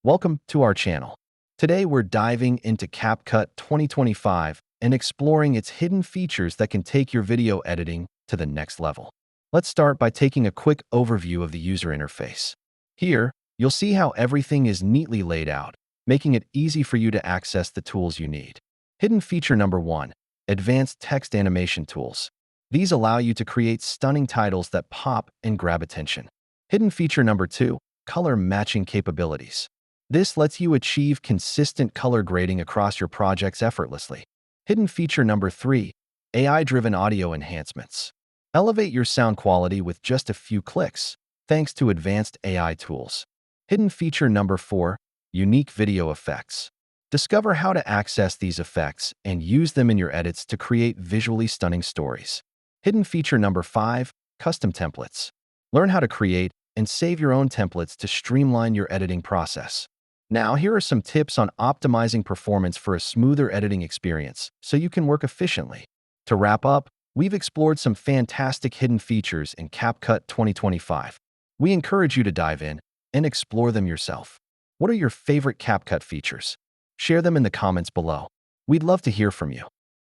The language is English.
Welcome to our channel. Today we're diving into CapCut 2025 and exploring its hidden features that can take your video editing to the next level. Let's start by taking a quick overview of the user interface. Here, you'll see how everything is neatly laid out, making it easy for you to access the tools you need. Hidden feature number 1, advanced text animation tools. These allow you to create stunning titles that pop and grab attention. Hidden feature number 2, color matching capabilities. This lets you achieve consistent color grading across your projects effortlessly. Hidden feature number 3, AI-driven audio enhancements. Elevate your sound quality with just a few clicks, thanks to advanced AI tools. Hidden feature number 4, unique video effects. Discover how to access these effects and use them in your edits to create visually stunning stories. Hidden feature number 5, custom templates. Learn how to create and save your own templates to streamline your editing process. Now, here are some tips on optimizing performance for a smoother editing experience so you can work efficiently. To wrap up, we've explored some fantastic hidden features in CapCut 2025. We encourage you to dive in and explore them yourself. What are your favorite CapCut features? Share them in the comments below. We'd love to hear from you.